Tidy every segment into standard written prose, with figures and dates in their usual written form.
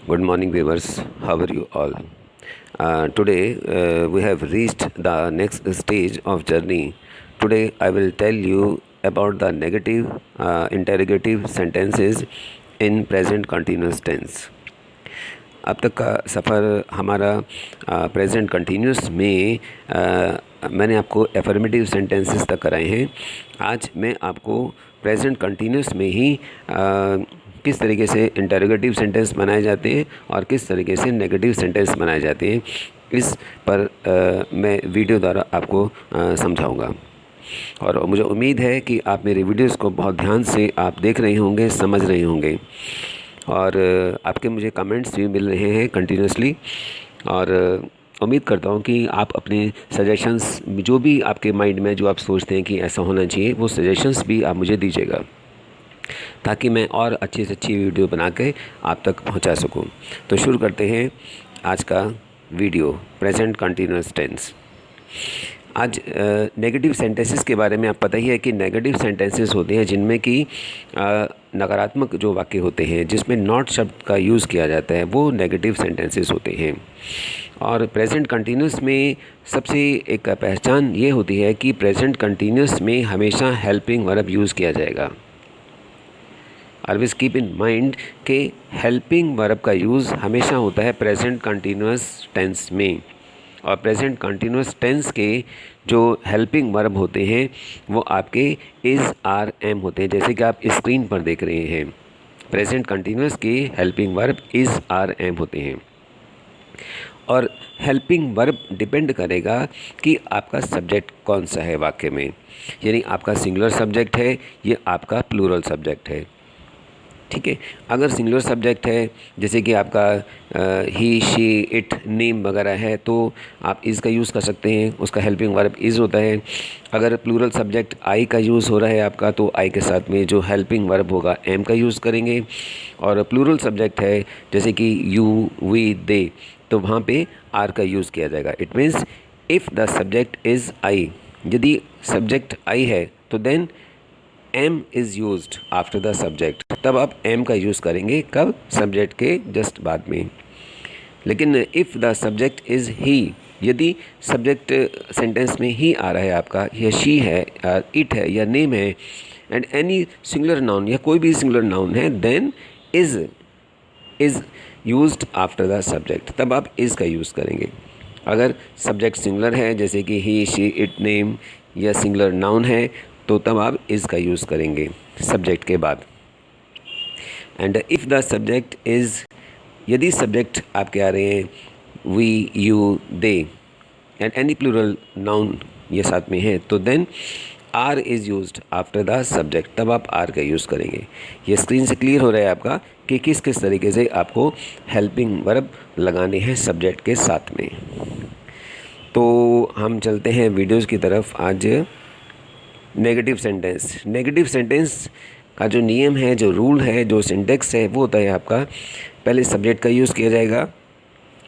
Good morning, viewers. How are you all? Today we have reached the next stage of journey. Today I will tell you about the negative interrogative sentences in present continuous tense. अब तक का सफ़र हमारा present continuous में मैंने आपको affirmative sentences तक कराए हैं। आज मैं आपको प्रेजेंट कंटिन्यूस में ही किस तरीके से इंटरोगेटिव सेंटेंस बनाए जाते हैं और किस तरीके से नेगेटिव सेंटेंस बनाए जाते हैं, इस पर मैं वीडियो द्वारा आपको समझाऊंगा। और मुझे उम्मीद है कि आप मेरे वीडियोस को बहुत ध्यान से आप देख रहे होंगे, समझ रहे होंगे और आपके मुझे कमेंट्स भी मिल रहे हैं कंटिन्यूसली। और उम्मीद करता हूँ कि आप अपने सजेशंस जो भी आपके माइंड में जो आप सोचते हैं कि ऐसा होना चाहिए, वो सजेशंस भी आप मुझे दीजिएगा ताकि मैं और अच्छी से अच्छी वीडियो बना के आप तक पहुंचा सकूं। तो शुरू करते हैं आज का वीडियो, प्रेजेंट कंटिन्यूअस टेंस। आज नेगेटिव सेंटेंसेस के बारे में आप पता ही है कि नेगेटिव सेंटेंसेस होते हैं जिनमें कि नकारात्मक जो वाक्य होते हैं जिसमें नॉट शब्द का यूज़ किया जाता है, वो नेगेटिव सेंटेंसेस होते हैं। और प्रेजेंट कंटिन्यूअस में सबसे एक पहचान ये होती है कि प्रेजेंट कंटिन्यूअस में हमेशा हेल्पिंग वर्ब यूज़ किया जाएगा। ऑलवेज कीप इन माइंड कि हेल्पिंग वर्ब का यूज़ हमेशा होता है प्रेजेंट कंटिन्यूअस टेंस में। और प्रेजेंट कंटिन्यूअस टेंस के जो हेल्पिंग वर्ब होते हैं वो आपके इज़ आर एम होते हैं, जैसे कि आप स्क्रीन पर देख रहे हैं। प्रेजेंट कंटिन्यूअस के helping verb is are am होते हैं। और हेल्पिंग वर्ब डिपेंड करेगा कि आपका सब्जेक्ट कौन सा है वाक्य में, यानी आपका सिंगुलर सब्जेक्ट है, ये आपका प्लूरल सब्जेक्ट है। ठीक है, अगर सिंगुलर सब्जेक्ट है जैसे कि आपका ही, शी, इट, नेम वगैरह है तो आप इज़ का यूज़ कर सकते हैं, उसका हेल्पिंग वर्ब इज़ होता है। अगर प्लूरल सब्जेक्ट आई का यूज़ हो रहा है आपका, तो आई के साथ में जो हेल्पिंग वर्ब होगा एम का यूज़ करेंगे। और प्लूरल सब्जेक्ट है जैसे कि यू, वी, दे, तो वहाँ पे आर का यूज़ किया जाएगा। It means if the subject is I, यदि सब्जेक्ट आई है तो then am is used after the subject, तब आप एम का यूज़ करेंगे, कब? सब्जेक्ट के जस्ट बाद में। लेकिन इफ़ द सब्जेक्ट इज़ ही, यदि सब्जेक्ट सेंटेंस में ही आ रहा है आपका, या शी है, इट है, या नेम है, एंड एनी सिंगुलर नाउन या कोई भी सिंगुलर नाउन है, then is used after the subject, तब आप इज़ का यूज़ करेंगे। अगर सब्जेक्ट सिंगुलर है जैसे कि ही, शी, इट, नेम, या सिंगुलर नाउन है, तो तब आप इज़ का यूज़ करेंगे सब्जेक्ट के बाद। And if the subject is, यदि सब्जेक्ट आपके आ रहे हैं we, you, they, and any plural noun ये साथ में है, तो then are is used after the subject, तब आप आर का यूज़ करेंगे। ये स्क्रीन से क्लियर हो रहा है आपका कि किस किस तरीके से आपको हेल्पिंग वर्ब लगाने हैं सब्जेक्ट के साथ में। तो हम चलते हैं वीडियोज़ की तरफ। आज नेगेटिव सेंटेंस का जो नियम है, जो रूल है, जो सिंटेक्स है, वो होता है आपका पहले सब्जेक्ट का यूज़ किया जाएगा,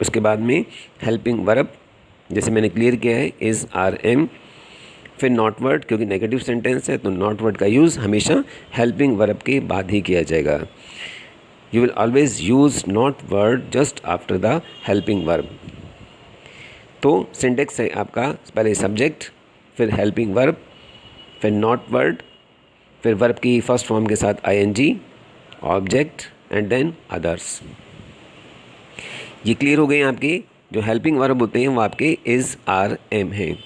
उसके बाद में हेल्पिंग वर्ब जैसे मैंने क्लियर किया है इज़, आर, एम, फिर नॉट वर्ड, क्योंकि नेगेटिव सेंटेंस है तो नॉट वर्ड का यूज़ हमेशा हेल्पिंग वर्ब के बाद ही किया जाएगा। You will always use not word just after the helping verb. तो सिंटेक्स है आपका पहले सब्जेक्ट, फिर हेल्पिंग वर्ब, फिर नॉट वर्ड, फिर वर्ब की फर्स्ट फॉर्म के साथ ING, object, and then others. ये क्लियर हो गए आपके। जो हेल्पिंग वर्ब होते हैं वो आपके इज़, आर, एम हैं।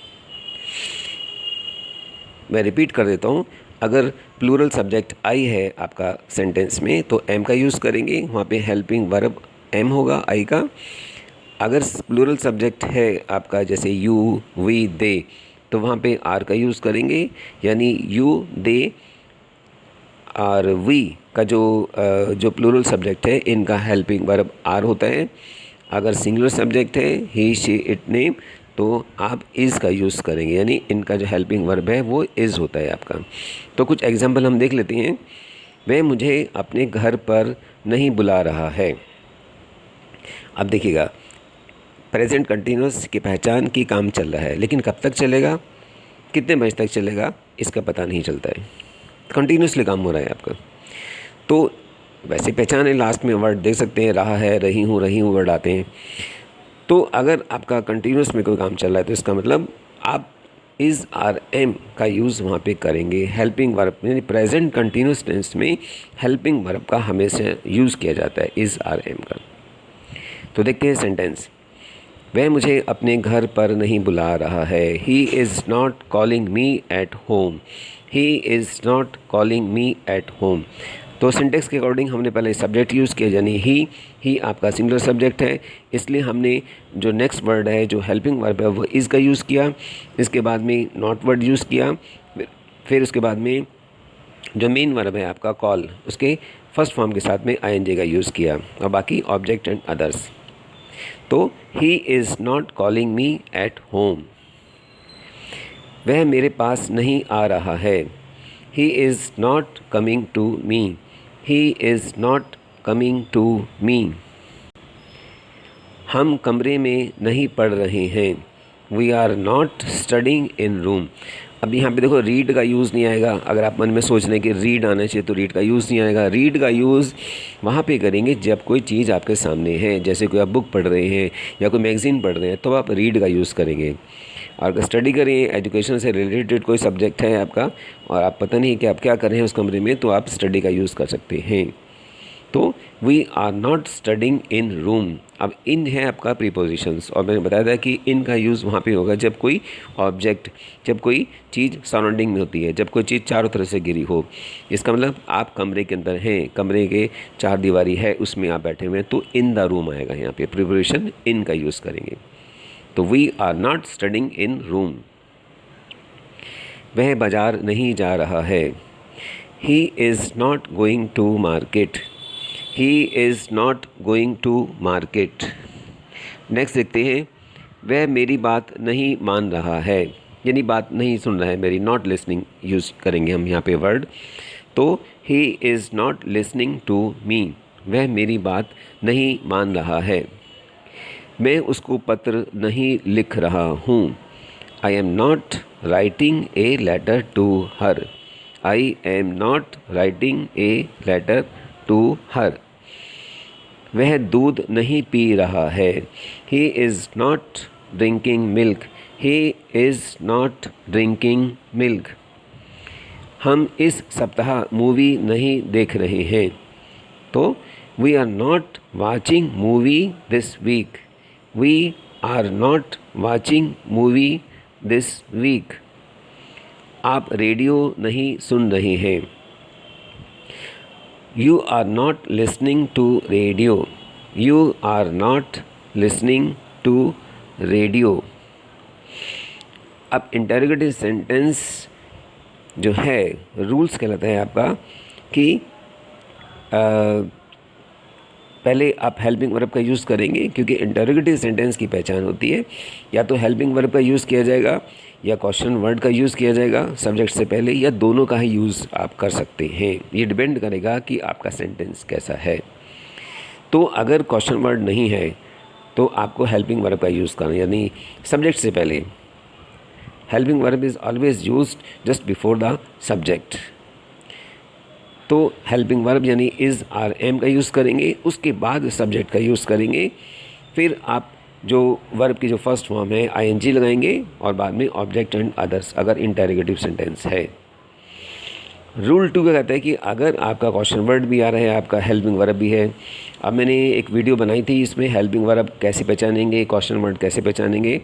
मैं रिपीट कर देता हूँ, अगर प्लूरल सब्जेक्ट आई है आपका सेंटेंस में तो एम का यूज़ करेंगे, वहाँ पे हेल्पिंग वर्ब एम होगा आई का। अगर प्लूरल सब्जेक्ट है आपका जैसे यू, वी, दे, तो वहाँ पे आर का यूज़ करेंगे, यानी यू, दे और वी का जो प्लूरल सब्जेक्ट है इनका हेल्पिंग वर्ब आर होता है। अगर सिंगुलर सब्जेक्ट है ही, शी, इट, नेम, तो आप इज़ का यूज़ करेंगे, यानी इनका जो हेल्पिंग वर्ब है वो इज़ होता है आपका। तो कुछ एग्जांपल हम देख लेते हैं। वह मुझे अपने घर पर नहीं बुला रहा है। अब देखिएगा, प्रेजेंट कंटिन्यूअस की पहचान की काम चल रहा है, लेकिन कब तक चलेगा, कितने बजे तक चलेगा, इसका पता नहीं चलता है। कंटिन्यूसली काम हो रहा है आपका। तो वैसे पहचाने, लास्ट में वर्ड देख सकते हैं, रहा है, रही हूँ वर्ड आते हैं। तो अगर आपका कंटिन्यूस में कोई काम चल रहा है तो इसका मतलब आप इज़ आर एम का यूज़ वहाँ पे करेंगे। हेल्पिंग वर्ब यानी प्रेजेंट कंटिन्यूस टेंस में हेल्पिंग वर्ब का हमेशा यूज़ किया जाता है, इज़ आर एम का। तो देखते हैं सेंटेंस। वह मुझे अपने घर पर नहीं बुला रहा है। He is not calling me at home. He is not calling me at home. तो सिंटेक्स के अकॉर्डिंग हमने पहले सब्जेक्ट यूज़ किया, यानी ही आपका सिंगुलर सब्जेक्ट है, इसलिए हमने जो नेक्स्ट वर्ड है जो हेल्पिंग वर्ब है वो इज़ का यूज़ किया। इसके बाद में नॉट वर्ड यूज़ किया, फिर उसके बाद में जो मेन वर्ब है आपका कॉल, उसके फर्स्ट फॉर्म के साथ में आईएनजी का यूज़ किया, और बाकी ऑब्जेक्ट एंड अदर्स। तो he is not calling me at home. वह मेरे पास नहीं आ रहा है। He is not coming to me. He is not coming to me. हम कमरे में नहीं पढ़ रहे हैं। We are not studying in room. अब यहाँ पे देखो रीड का यूज़ नहीं आएगा। अगर आप मन में सोच रहे हैं कि रीड आना चाहिए तो रीड का यूज़ नहीं आएगा। रीड का यूज़ वहाँ पे करेंगे जब कोई चीज़ आपके सामने है, जैसे कोई आप बुक पढ़ रहे हैं या कोई मैगज़ीन पढ़ रहे हैं, तो आप रीड का यूज़ करेंगे। और अगर स्टडी करें, एजुकेशन से रिलेटेड कोई सब्जेक्ट है आपका और आप पता नहीं कि आप क्या कर रहे हैं उस कमरे में, तो आप स्टडी का यूज़ कर सकते हैं। तो we are not studying in room. अब इन है आपका प्रीपोजिशंस, और मैंने बताया था कि इन का यूज़ वहाँ पे होगा जब कोई ऑब्जेक्ट, जब कोई चीज़ सराउंडिंग में होती है, जब कोई चीज़ चारों तरफ से घिरी हो। इसका मतलब आप कमरे के अंदर हैं, कमरे के चार दीवारी है, उसमें आप बैठे हुए हैं, तो इन द रूम आएगा यहाँ पे, प्रीपोजिशन इन का यूज़ करेंगे। तो we are not studying in room. वह बाज़ार नहीं जा रहा है। He is not going to market. He is not going to market. Next देखते हैं। वह मेरी बात नहीं मान रहा है, यानी बात नहीं सुन रहा है मेरी, नॉट लिसनिंग यूज़ करेंगे हम यहाँ पे वर्ड। तो he is not listening to me. वह मेरी बात नहीं मान रहा है। मैं उसको पत्र नहीं लिख रहा हूँ। I am not writing a letter to her. I am not writing a letter to her. वह दूध नहीं पी रहा है। He is not drinking milk. He is not drinking milk. हम इस सप्ताह मूवी नहीं देख रहे हैं। तो we are not watching movie this week. We are not watching movie this week. आप रेडियो नहीं सुन रहे हैं। You are not listening to radio. You are not listening to radio. अब इंटरोगेटिव सेंटेंस जो है रूल्स कहलाता है आपका कि पहले आप हेल्पिंग वर्ब का यूज़ करेंगे, क्योंकि इंटरोगेटिव सेंटेंस की पहचान होती है या तो हेल्पिंग वर्ब का यूज़ किया जाएगा या क्वेश्चन वर्ड का यूज़ किया जाएगा सब्जेक्ट से पहले, या दोनों का ही यूज़ आप कर सकते हैं। ये डिपेंड करेगा कि आपका सेंटेंस कैसा है। तो अगर क्वेश्चन वर्ड नहीं है तो आपको हेल्पिंग वर्ब का यूज़ करना, यानी सब्जेक्ट से पहले। Helping verb is always used just before the subject. तो हेल्पिंग वर्ब यानी इज़ आर एम का यूज़ करेंगे, उसके बाद सब्जेक्ट का यूज़ करेंगे, फिर आप जो वर्ब की जो फर्स्ट फॉर्म है आईएनजी लगाएंगे और बाद में ऑब्जेक्ट एंड अदर्स, अगर इंटरोगेटिव सेंटेंस है। रूल 2 का कहता है कि अगर आपका क्वेश्चन वर्ड भी आ रहा है, आपका हेल्पिंग वर्ब भी है। अब मैंने एक वीडियो बनाई थी, इसमें हेल्पिंग वर्ब कैसे पहचानेंगे, क्वेश्चन वर्ड कैसे पहचानेंगे,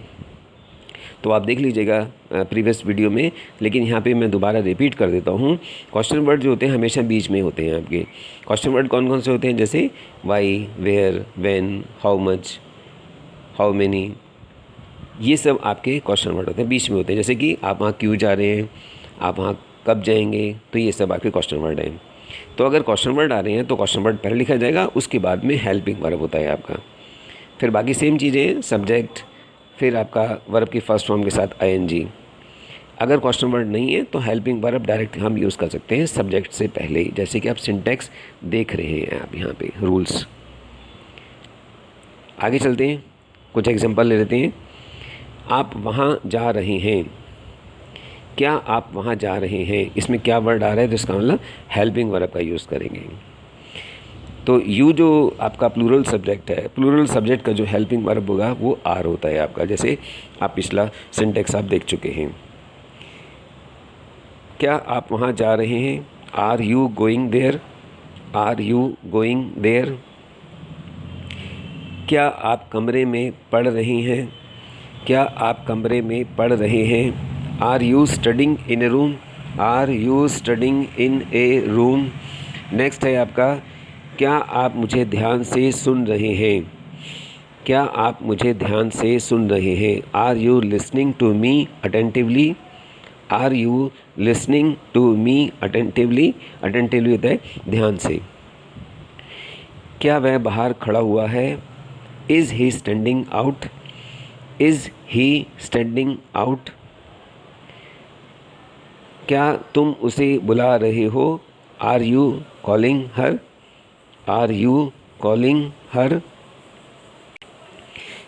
तो आप देख लीजिएगा प्रीवियस वीडियो में, लेकिन यहाँ पे मैं दोबारा रिपीट कर देता हूँ। क्वेश्चन वर्ड जो होते हैं हमेशा बीच में होते हैं आपके। क्वेश्चन वर्ड कौन कौन से होते हैं, जैसे why, where, when, how much, how many, ये सब आपके क्वेश्चन वर्ड होते हैं, बीच में होते हैं। जैसे कि आप वहाँ क्यों जा रहे हैं, आप वहाँ कब जाएंगे, तो ये सब आपके क्वेश्चन वर्ड हैं। तो अगर क्वेश्चन वर्ड आ रहे हैं तो क्वेश्चन वर्ड पहले लिखा जाएगा, उसके बाद में हेल्पिंग वर्ब होता है आपका। फिर बाकी सेम चीज़ें, सब्जेक्ट, फिर आपका वर्ब की फर्स्ट फॉर्म के साथ आईएनजी। अगर क्वेश्चन वर्ड नहीं है तो हेल्पिंग वर्ब डायरेक्ट हम यूज़ कर सकते हैं सब्जेक्ट से पहले, जैसे कि आप सिंटेक्स देख रहे हैं आप यहाँ पे रूल्स। आगे चलते हैं, कुछ एग्जांपल ले लेते हैं। आप वहाँ जा रहे हैं। क्या आप वहाँ जा रहे हैं, इसमें क्या वर्ड आ रहा है तो इसका मतलब हेल्पिंग वर्ब का यूज़ करेंगे। तो यू जो आपका प्लूरल सब्जेक्ट है, प्लूरल सब्जेक्ट का जो हेल्पिंग वर्ब होगा वो आर होता है आपका। जैसे आप पिछला सिंटेक्स आप देख चुके हैं। क्या आप वहाँ जा रहे हैं? Are you going there? Are you going there? क्या आप कमरे में पढ़ रहे हैं? क्या आप कमरे में पढ़ रहे हैं? Are you studying in a room? Are you studying in a room? Next है आपका, क्या आप मुझे ध्यान से सुन रहे हैं? क्या आप मुझे ध्यान से सुन रहे हैं? Are you listening to me attentively? Are you listening to me attentively? Attentively होता है ध्यान से। क्या वह बाहर खड़ा हुआ है? Is he standing out? Is he standing out? क्या तुम उसे बुला रहे हो? Are you calling her? Are you calling her?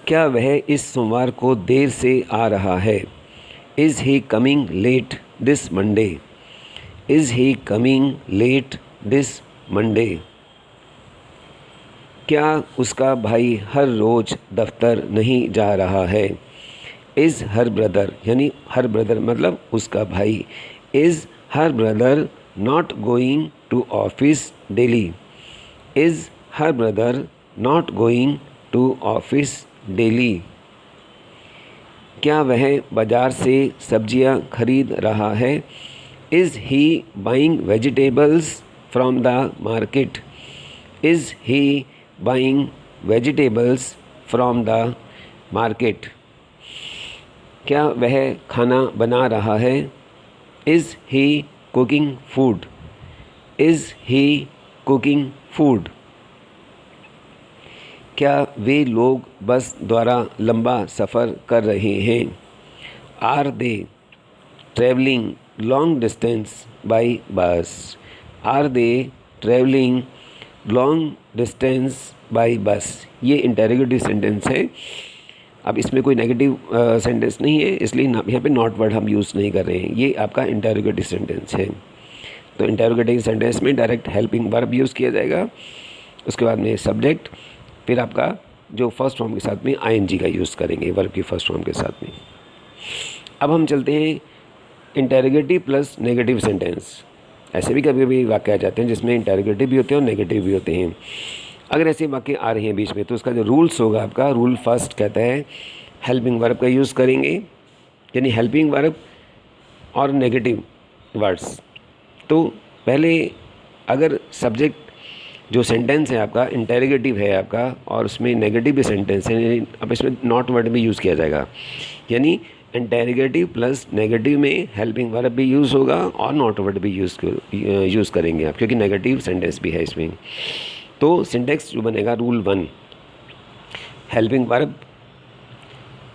क्या वह इस सोमवार को देर से आ रहा है? Is he coming let this Monday? Is he coming let this Monday? क्या उसका भाई हर रोज़ दफ्तर नहीं जा रहा है? इज़ हर ब्रदर, यानी हर ब्रदर मतलब उसका भाई, is her brother not going to office daily? Is her brother not going to office daily? क्या वह बाज़ार से सब्जियां खरीद रहा है? Is he buying vegetables from the market? Is he buying vegetables from the market? क्या वह खाना बना रहा है? Is he cooking food? Is he cooking food? क्या वे लोग बस द्वारा लंबा सफ़र कर रहे हैं? Are they travelling long distance by bus? Are they travelling long distance by bus? ये इंटेरोगेटिव सेंटेंस है। अब इसमें कोई नेगेटिव सेंटेंस नहीं है, इसलिए यहाँ पे नॉट वर्ड हम यूज़ नहीं कर रहे हैं। ये आपका इंटेरोगेटिव सेंटेंस है। तो इंटेरोगेटिव सेंटेंस में डायरेक्ट हेल्पिंग वर्ब यूज़ किया जाएगा, उसके बाद में सब्जेक्ट, फिर आपका जो फर्स्ट फॉर्म के साथ में आईएनजी का यूज़ करेंगे वर्ब की फर्स्ट फॉर्म के साथ में। अब हम चलते हैं इंटेरोगेटिव प्लस नेगेटिव सेंटेंस। ऐसे भी कभी कभी वाक्य आ जाते हैं जिसमें इंटेरोगेटिव भी होते हैं और नेगेटिव भी होते हैं। अगर ऐसे वाक्य आ रहे हैं बीच में तो उसका जो रूल्स होगा आपका, रूल फर्स्ट कहता है हेल्पिंग वर्ब का यूज़ करेंगे, यानी हेल्पिंग वर्ब और नेगेटिव वर्ड्स। तो पहले अगर सब्जेक्ट जो सेंटेंस है आपका इंटेरोगेटिव है आपका और उसमें नेगेटिव भी सेंटेंस है, अब इसमें नॉट वर्ड भी यूज़ किया जाएगा, यानी इंटेरोगेटिव प्लस नेगेटिव में हेल्पिंग वर्ब भी यूज़ होगा और नॉट वर्ड भी यूज़ करेंगे आप, क्योंकि नेगेटिव सेंटेंस भी है इसमें। तो सिंटेक्स जो बनेगा रूल 1, हेल्पिंग वर्ब,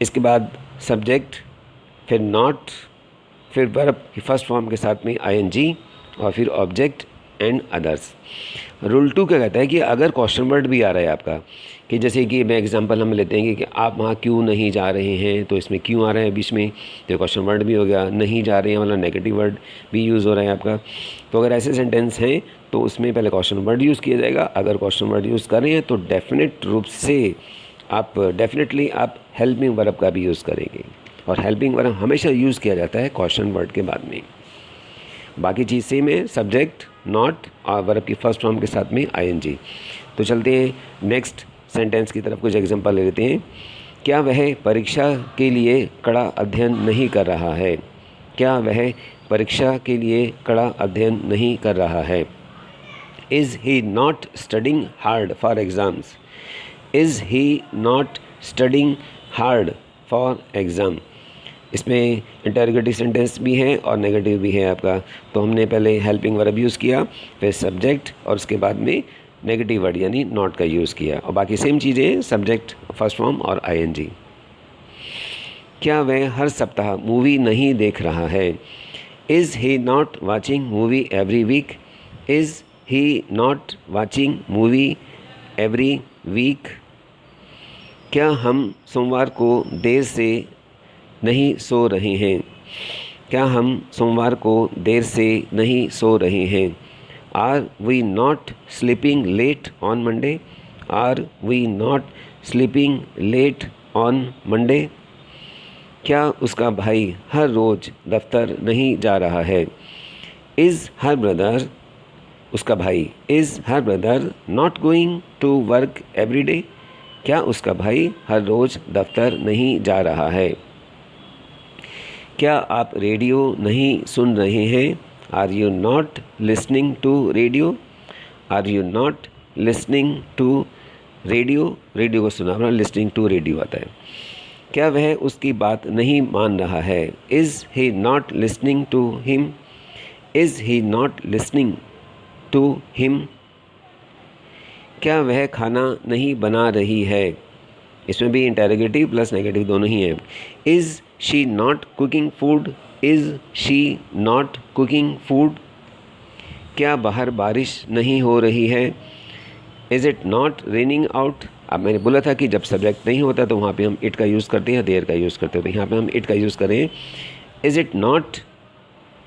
इसके बाद सब्जेक्ट, फिर नॉट, फिर वर्ब की फर्स्ट फॉर्म के साथ में आईएनजी और फिर ऑब्जेक्ट एंड अदर्स। रूल 2 क्या कहता है कि अगर क्वेश्चन वर्ड भी आ रहा है आपका, कि जैसे कि मैं एग्जांपल हम लेते हैं कि आप वहाँ क्यों नहीं जा रहे हैं, तो इसमें क्यों आ रहा है बीच में, तो क्वेश्चन वर्ड भी हो गया। नहीं जा रहे हैं मतलब नेगेटिव वर्ड भी यूज़ हो रहा है आपका। तो अगर ऐसे सेंटेंस हैं तो उसमें पहले क्वेश्चन वर्ड यूज़ किया जाएगा। अगर क्वेश्चन वर्ड यूज़ कर रहे हैं तो डेफिनेट रूप से आप डेफिनेटली आप हेल्पिंग वर्ब का भी यूज़ करेंगे, और हेल्पिंग वर्ब हमेशा यूज़ किया जाता है क्वेश्चन वर्ड के बाद में। बाकी चीज़ सेम है, सब्जेक्ट, नॉट और वर्ब की फर्स्ट फॉर्म के साथ में आईएनजी। तो चलते हैं नेक्स्ट सेंटेंस की तरफ, कुछ एग्जांपल ले लेते हैं। क्या वह परीक्षा के लिए कड़ा अध्ययन नहीं कर रहा है? क्या वह परीक्षा के लिए कड़ा अध्ययन नहीं कर रहा है? Is he not studying hard for exams? Is he not studying hard for exam? इसमें इंटेरोगेटिव सेंटेंस भी है और नेगेटिव भी है आपका। तो हमने पहले हेल्पिंग वर्ब यूज़ किया, फिर सब्जेक्ट और उसके बाद में नेगेटिव वर्ड यानी नॉट का यूज़ किया, और बाकी सेम चीज़ें हैं, सब्जेक्ट, फर्स्ट फॉर्म और आईएनजी। क्या वह हर सप्ताह मूवी नहीं देख रहा है? Is he not watching movie every week? Is he not watching movie every week? क्या हम सोमवार को देर से नहीं सो रहे हैं? क्या हम सोमवार को देर से नहीं सो रहे हैं? Are we not sleeping late on Monday? Are we not sleeping late on Monday? क्या उसका भाई हर रोज़ दफ्तर नहीं जा रहा है? इज़ हर ब्रदर, उसका भाई, is her brother not going to work every day? क्या उसका भाई हर रोज़ दफ्तर नहीं जा रहा है? क्या आप रेडियो नहीं सुन रहे हैं? Are you not listening to radio? Are you not listening to radio? Radio को सुना, लिसनिंग टू रेडियो आता है। क्या वह उसकी बात नहीं मान रहा है? Is he not listening to him? Is he not listening to him? क्या वह खाना नहीं बना रही है? इसमें भी इंटेरोगेटिव प्लस नेगेटिव दोनों ही हैं। Is she not cooking food? Is she not cooking food? क्या बाहर बारिश नहीं हो रही है? Is it not raining out? अब मैंने बोला था कि जब सब्जेक्ट नहीं होता तो वहाँ पे हम इट का यूज़ करते हैं, देयर का यूज़ करते हैं, तो यहाँ पे हम इट का यूज़ करें। Is it not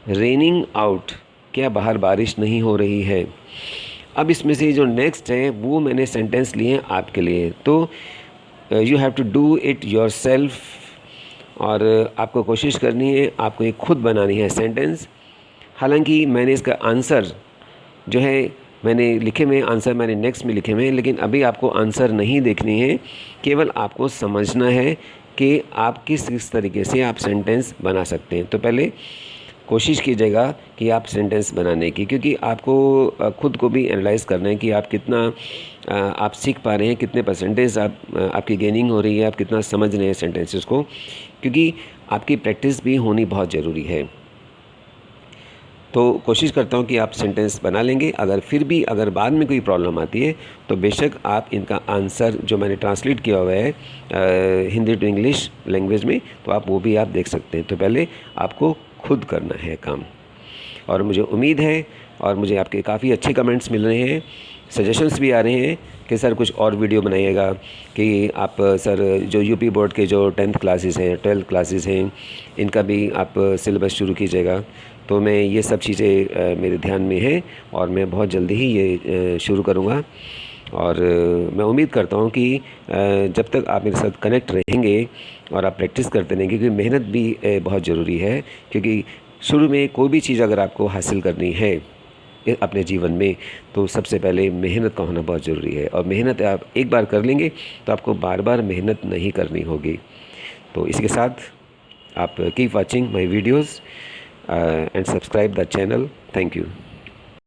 raining out? क्या बाहर बारिश नहीं हो रही है? अब इसमें से जो नेक्स्ट है वो मैंने सेंटेंस लिए हैं आपके लिए, तो you have to do it yourself, और आपको कोशिश करनी है, आपको ये खुद बनानी है सेंटेंस। हालांकि मैंने इसका आंसर जो है मैंने लिखे में, आंसर मैंने नेक्स्ट में लिखे हुए हैं, लेकिन अभी आपको आंसर नहीं देखनी है, केवल आपको समझना है कि आप किस तरीके से आप सेंटेंस बना सकते हैं। तो पहले कोशिश कीजिएगा कि आप सेंटेंस बनाने की, क्योंकि आपको खुद को भी एनालाइज़ करना है कि आप कितना आप सीख पा रहे हैं, कितने परसेंटेज आपकी गेनिंग हो रही है, आप कितना समझ रहे हैं सेंटेंसेस को, क्योंकि आपकी प्रैक्टिस भी होनी बहुत ज़रूरी है। तो कोशिश करता हूँ कि आप सेंटेंस बना लेंगे। अगर फिर भी अगर बाद में कोई प्रॉब्लम आती है तो बेशक आप इनका आंसर जो मैंने ट्रांसलेट किया हुआ है हिंदी टू इंग्लिश लैंग्वेज में, तो आप वो भी आप देख सकते हैं। तो पहले आपको खुद करना है काम, और मुझे उम्मीद है, और मुझे आपके काफ़ी अच्छे कमेंट्स मिल रहे हैं, सजेशंस भी आ रहे हैं कि सर कुछ और वीडियो बनाइएगा, कि आप सर जो यूपी बोर्ड के जो 10th क्लासेस हैं, 12th क्लासेस हैं, इनका भी आप सिलेबस शुरू कीजिएगा। तो मैं ये सब चीज़ें मेरे ध्यान में हैं, और मैं बहुत जल्दी ही ये शुरू करूँगा। और मैं उम्मीद करता हूँ कि जब तक आप मेरे साथ कनेक्ट रहेंगे और आप प्रैक्टिस करते रहेंगे, क्योंकि मेहनत भी बहुत ज़रूरी है, क्योंकि शुरू में कोई भी चीज़ अगर आपको हासिल करनी है अपने जीवन में, तो सबसे पहले मेहनत का होना बहुत ज़रूरी है, और मेहनत आप एक बार कर लेंगे तो आपको बार बार मेहनत नहीं करनी होगी। तो इसके साथ आप keep watching my videos and subscribe the channel. Thank you.